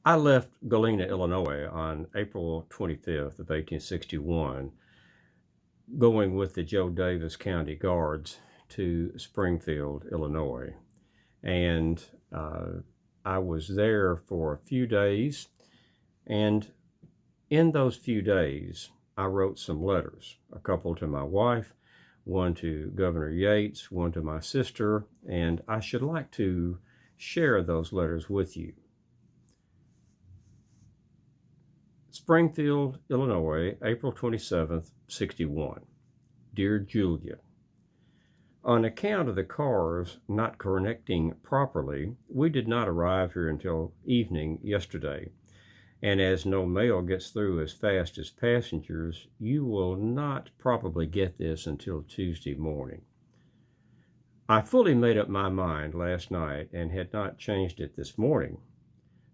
I left Galena, Illinois on April 25th of 1861, going with the Joe Davis County Guards to Springfield, Illinois. And I was there for a few days, and in those few days, I wrote some letters, a couple to my wife, one to Governor Yates, one to my sister, and I should like to share those letters with you. Springfield, Illinois, April 27th, 61. Dear Julia, on account of the cars not connecting properly, we did not arrive here until evening yesterday. And as no mail gets through as fast as passengers, you will not probably get this until Tuesday morning. I fully made up my mind last night and had not changed it this morning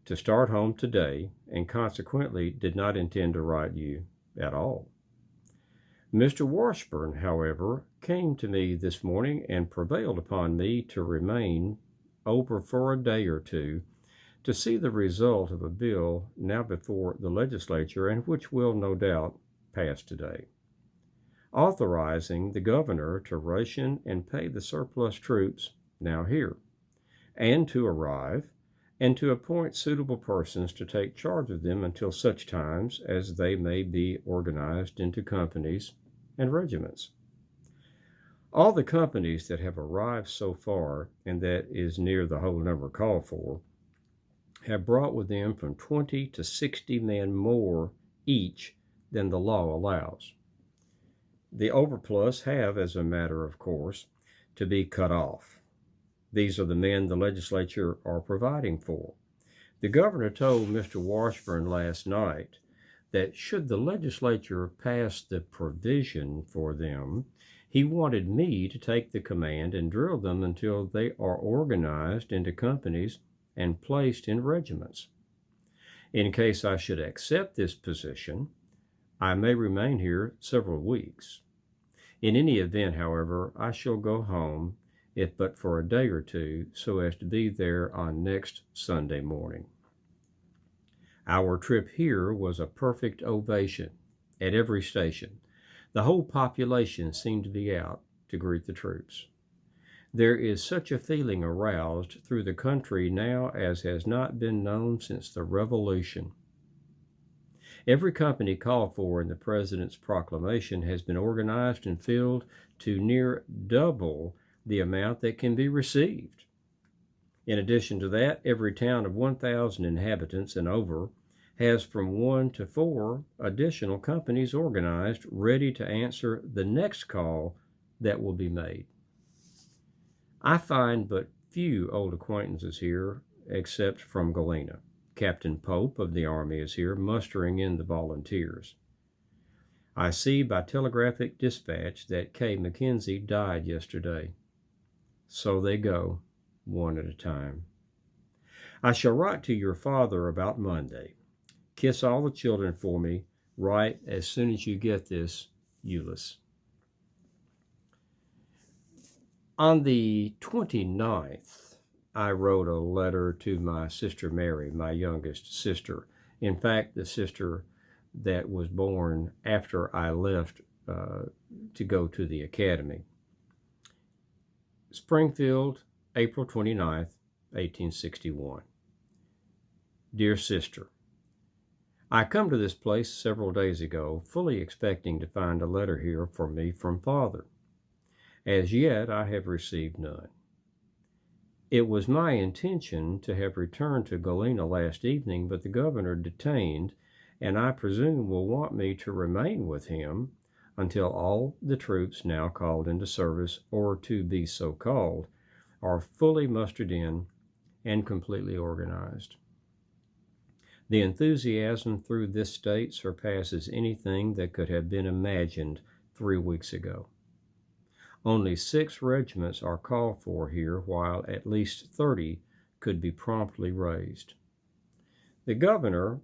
to start home today, and consequently did not intend to write you at all. Mr. Washburn, however, came to me this morning and prevailed upon me to remain over for a day or two to see the result of a bill now before the legislature, and which will no doubt pass today, authorizing the governor to ration and pay the surplus troops now here, and to arrive, and to appoint suitable persons to take charge of them until such times as they may be organized into companies and regiments. All the companies that have arrived so far, and that is near the whole number called for, have brought with them from 20 to 60 men more each than the law allows. The overplus have, as a matter of course, to be cut off. These are the men the legislature are providing for. The governor told Mr. Washburn last night that should the legislature pass the provision for them, he wanted me to take the command and drill them until they are organized into companies and placed in regiments. In case I should accept this position, I may remain here several weeks. In any event, however, I shall go home, if but for a day or two, so as to be there on next Sunday morning. Our trip here was a perfect ovation at every station. The whole population seemed to be out to greet the troops. There is such a feeling aroused through the country now as has not been known since the Revolution. Every company called for in the President's proclamation has been organized and filled to near double the amount that can be received. In addition to that, every town of 1,000 inhabitants and over has from 1 to 4 additional companies organized, ready to answer the next call that will be made. I find but few old acquaintances here, except from Galena. Captain Pope of the Army is here, mustering in the volunteers. I see by telegraphic dispatch that Kay McKenzie died yesterday. So they go, one at a time. I shall write to your father about Monday. Kiss all the children for me. Write as soon as you get this, Ulysses. On the 29th, I wrote a letter to my sister Mary, my youngest sister. In fact, the sister that was born after I left to go to the academy. Springfield, April 29th, 1861. Dear sister, I come to this place several days ago, fully expecting to find a letter here for me from Father. As yet, I have received none. It was my intention to have returned to Galena last evening, but the governor detained, and I presume will want me to remain with him until all the troops now called into service, or to be so called, are fully mustered in and completely organized. The enthusiasm through this state surpasses anything that could have been imagined 3 weeks ago. Only 6 regiments are called for here, while at least 30 could be promptly raised. The governor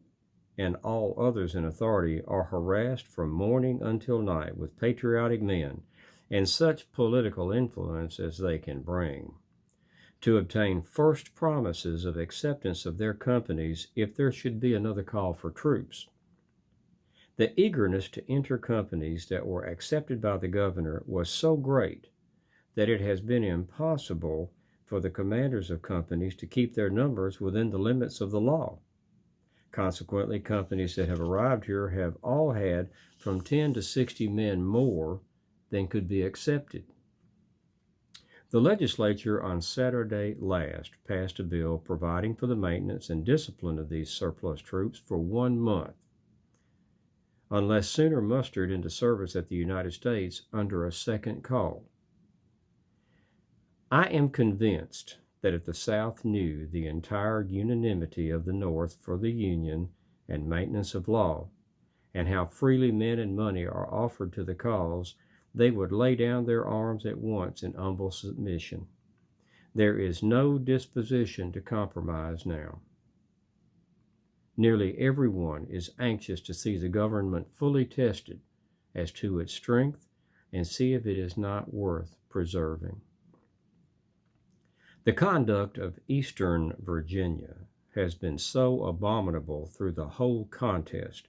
and all others in authority are harassed from morning until night with patriotic men and such political influence as they can bring. to obtain first promises of acceptance of their companies if there should be another call for troops. The eagerness to enter companies that were accepted by the governor was so great that it has been impossible for the commanders of companies to keep their numbers within the limits of the law. Consequently, companies that have arrived here have all had from 10 to 60 men more than could be accepted. The legislature on Saturday last passed a bill providing for the maintenance and discipline of these surplus troops for 1 month, unless sooner mustered into service at the United States under a second call. I am convinced that if the South knew the entire unanimity of the North for the Union and maintenance of law, and how freely men and money are offered to the cause, they would lay down their arms at once in humble submission. There is no disposition to compromise now. Nearly everyone is anxious to see the government fully tested as to its strength and see if it is not worth preserving. The conduct of Eastern Virginia has been so abominable through the whole contest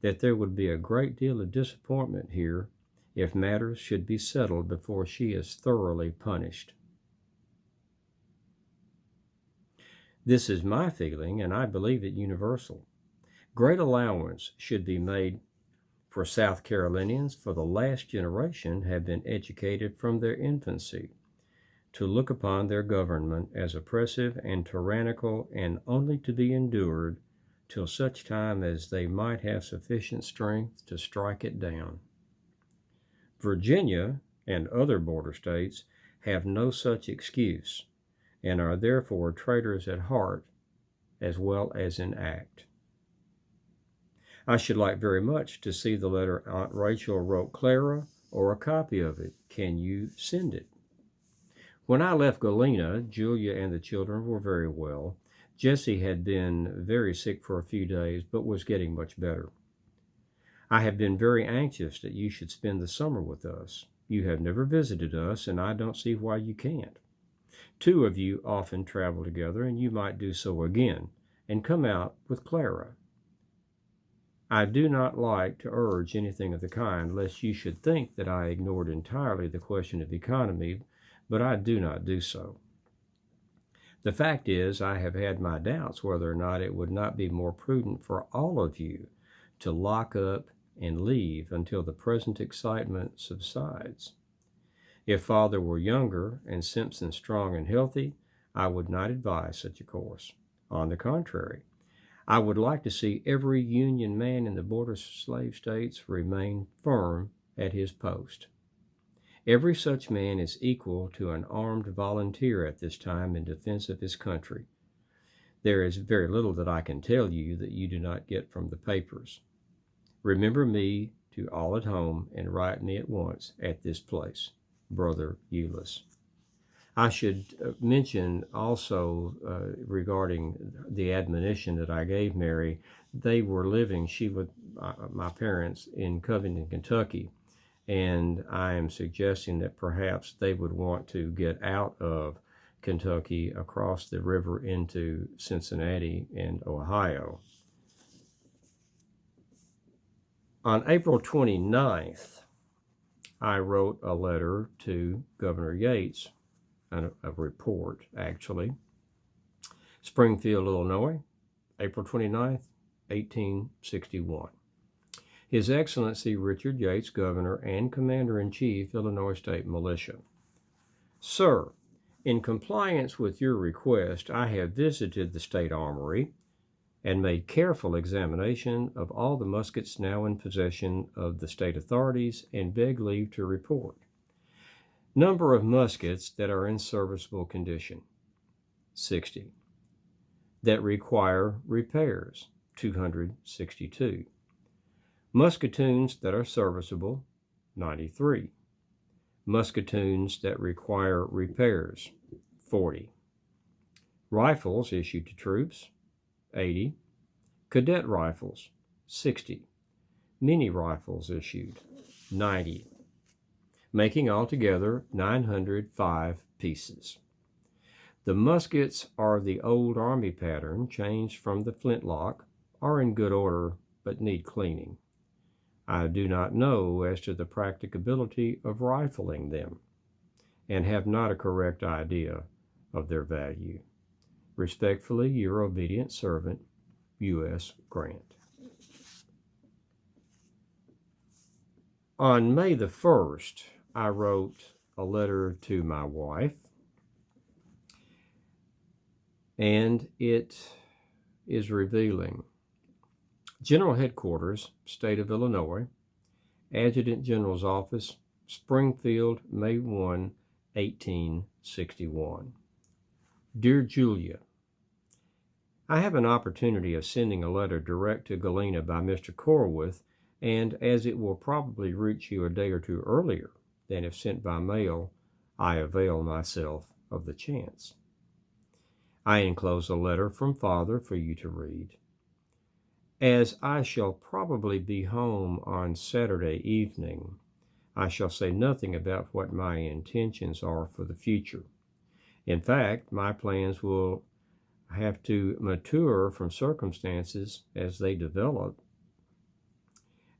that there would be a great deal of disappointment here if matters should be settled before she is thoroughly punished. This is my feeling, and I believe it universal. Great allowance should be made for South Carolinians, for the last generation have been educated from their infancy to look upon their government as oppressive and tyrannical and only to be endured till such time as they might have sufficient strength to strike it down. Virginia and other border states have no such excuse and are therefore traitors at heart as well as in act. I should like very much to see the letter Aunt Rachel wrote Clara, or a copy of it. Can you send it? When I left Galena, Julia and the children were very well. Jessie had been very sick for a few days, but was getting much better. I have been very anxious that you should spend the summer with us. You have never visited us, and I don't see why you can't. 2 of you often travel together, and you might do so again, and come out with Clara. I do not like to urge anything of the kind, lest you should think that I ignored entirely the question of economy, but I do not do so. The fact is, I have had my doubts whether or not it would not be more prudent for all of you to lock up and leave until the present excitement subsides. If Father were younger and Simpson strong and healthy, I would not advise such a course. On the contrary, I would like to see every Union man in the border slave states remain firm at his post. Every such man is equal to an armed volunteer at this time in defense of his country. There is very little that I can tell you that you do not get from the papers. Remember me to all at home and write me at once at this place. Brother Ulysses. I should mention also regarding the admonition that I gave Mary, they were living, my parents, in Covington, Kentucky, and I am suggesting that perhaps they would want to get out of Kentucky across the river into Cincinnati and Ohio. On April 29th, I wrote a letter to Governor Yates, a report actually. Springfield, Illinois, April 29th, 1861. His Excellency Richard Yates, Governor and Commander-in-Chief, Illinois State Militia. Sir, in compliance with your request, I have visited the State Armory and made careful examination of all the muskets now in possession of the state authorities and beg leave to report. Number of muskets that are in serviceable condition, 60. That require repairs, 262. Musketoons that are serviceable, 93. Musketoons that require repairs, 40. Rifles issued to troops, 80. Cadet rifles, 60. Mini rifles issued, 90. Making altogether 905 pieces. The muskets are the old army pattern, changed from the flintlock, are in good order but need cleaning. I do not know as to the practicability of rifling them, and have not a correct idea of their value. Respectfully, your obedient servant, U.S. Grant. On May the 1st, I wrote a letter to my wife, and it is revealing. General Headquarters, State of Illinois, Adjutant General's Office, Springfield, May 1, 1861. Dear Julia, I have an opportunity of sending a letter direct to Galena by Mr. Corwith, and as it will probably reach you a day or two earlier than if sent by mail, I avail myself of the chance. I enclose a letter from Father for you to read. As I shall probably be home on Saturday evening, I shall say nothing about what my intentions are for the future. In fact, my plans will have to mature from circumstances as they develop.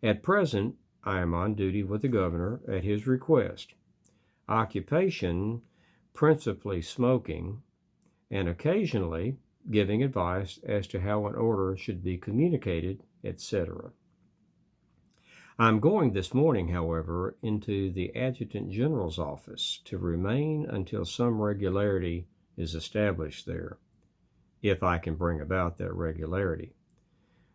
At present, I am on duty with the governor at his request. Occupation, principally smoking, and occasionally giving advice as to how an order should be communicated, etc. I'm going this morning, however, into the Adjutant General's office to remain until some regularity is established there, if I can bring about that regularity.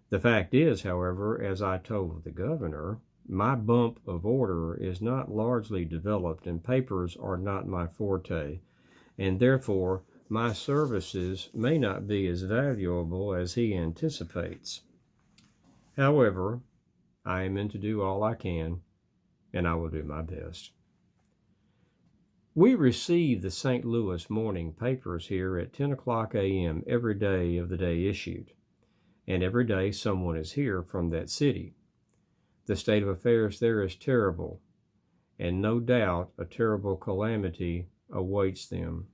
The fact is, however, as I told the governor, my bump of order is not largely developed and papers are not my forte, and therefore my services may not be as valuable as he anticipates. However, I am in to do all I can, and I will do my best. We receive the St. Louis morning papers here at 10 o'clock a.m. every day of the day issued, and every day someone is here from that city. The state of affairs there is terrible, and no doubt a terrible calamity awaits them.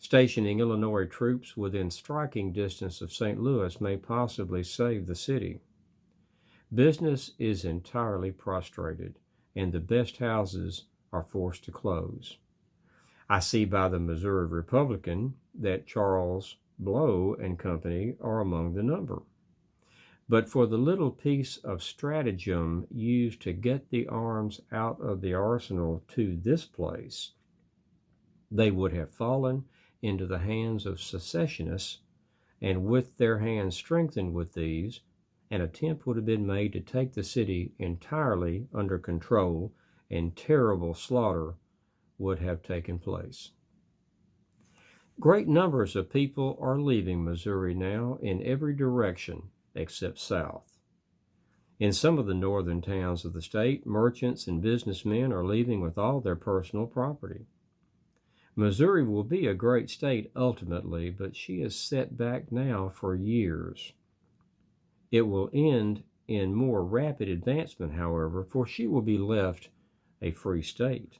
Stationing Illinois troops within striking distance of St. Louis may possibly save the city. Business is entirely prostrated, and the best houses are forced to close. I see by the Missouri Republican that Charles Blow and Company are among the number. But for the little piece of stratagem used to get the arms out of the arsenal to this place, they would have fallen into the hands of secessionists, and with their hands strengthened with these, an attempt would have been made to take the city entirely under control, and terrible slaughter would have taken place. Great numbers of people are leaving Missouri now in every direction except south. In some of the northern towns of the state, merchants and businessmen are leaving with all their personal property. Missouri will be a great state ultimately, but she is set back now for years. It will end in more rapid advancement, however, for she will be left a free state.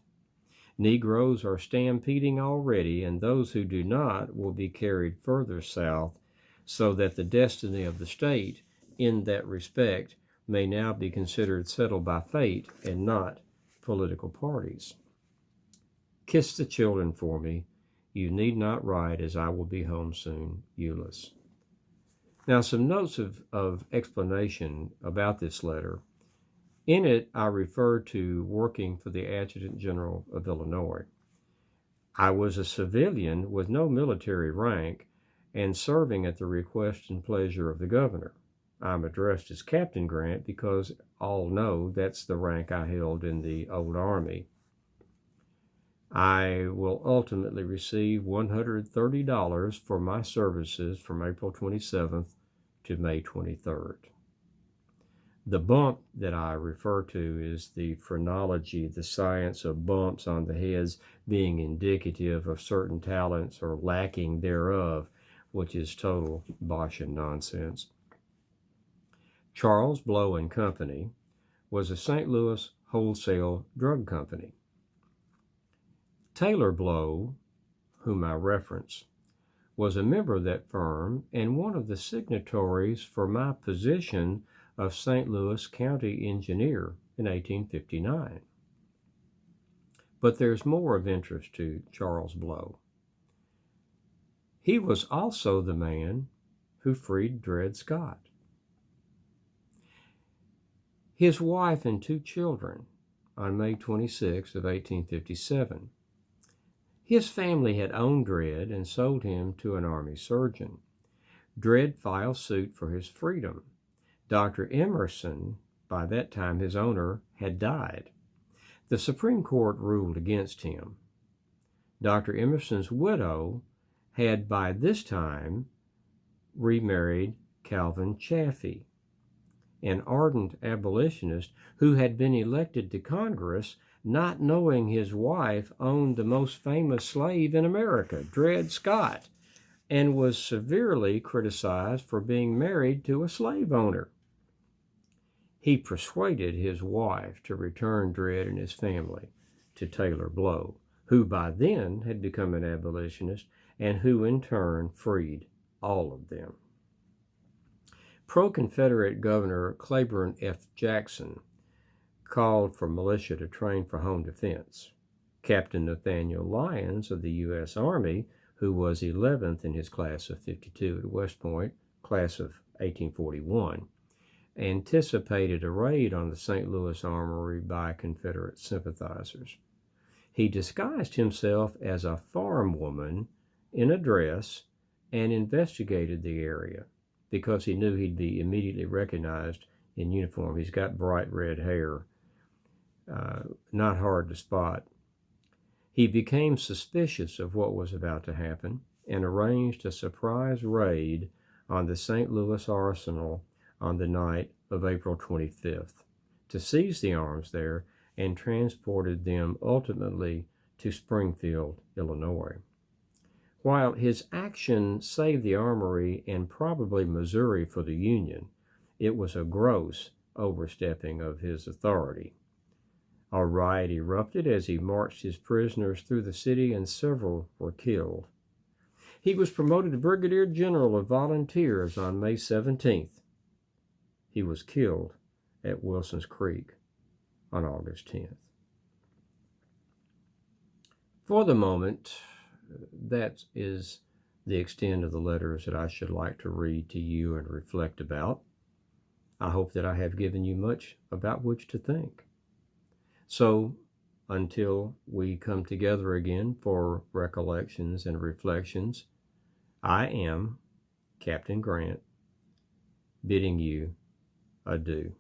Negroes are stampeding already, and those who do not will be carried further south, so that the destiny of the state in that respect may now be considered settled by fate and not political parties. Kiss the children for me. You need not write, as I will be home soon. Ulysses. Now, some notes of explanation about this letter. In it, I refer to working for the Adjutant General of Illinois. I was a civilian with no military rank and serving at the request and pleasure of the governor. I'm addressed as Captain Grant because all know that's the rank I held in the old army. I will ultimately receive $130 for my services from April 27th to May 23rd. The bump that I refer to is the phrenology, the science of bumps on the heads being indicative of certain talents or lacking thereof, which is total bosh and nonsense. Charles Blow and Company was a St. Louis wholesale drug company. Taylor Blow whom I reference, was a member of that firm and one of the signatories for my position of St. Louis County engineer in 1859. But there's more of interest to Charles Blow. He was also the man who freed Dred Scott. His wife and 2 children on May 26 of 1857. His family had owned Dred and sold him to an army surgeon. Dred filed suit for his freedom. Dr. Emerson, by that time his owner, had died. The Supreme Court ruled against him. Dr. Emerson's widow had by this time remarried Calvin Chaffee, an ardent abolitionist who had been elected to Congress not knowing his wife owned the most famous slave in America, Dred Scott, and was severely criticized for being married to a slave owner. He persuaded his wife to return Dred and his family to Taylor Blow, who by then had become an abolitionist and who in turn freed all of them. Pro-Confederate Governor Claiborne F. Jackson called for militia to train for home defense. Captain Nathaniel Lyons of the U.S. Army, who was 11th in his class of 52 at West Point, class of 1841, anticipated a raid on the St. Louis Armory by Confederate sympathizers. He disguised himself as a farm woman in a dress and investigated the area because he knew he'd be immediately recognized in uniform. He's got bright red hair, not hard to spot. He became suspicious of what was about to happen and arranged a surprise raid on the St. Louis Arsenal on the night of April 25th to seize the arms there and transported them ultimately to Springfield, Illinois. While his action saved the Armory and probably Missouri for the Union, it was a gross overstepping of his authority. A riot erupted as he marched his prisoners through the city and several were killed. He was promoted to Brigadier General of Volunteers on May 17th. He was killed at Wilson's Creek on August 10th. For the moment, that is the extent of the letters that I should like to read to you and reflect about. I hope that I have given you much about which to think. So, until we come together again for recollections and reflections, I am Captain Grant, bidding you adieu.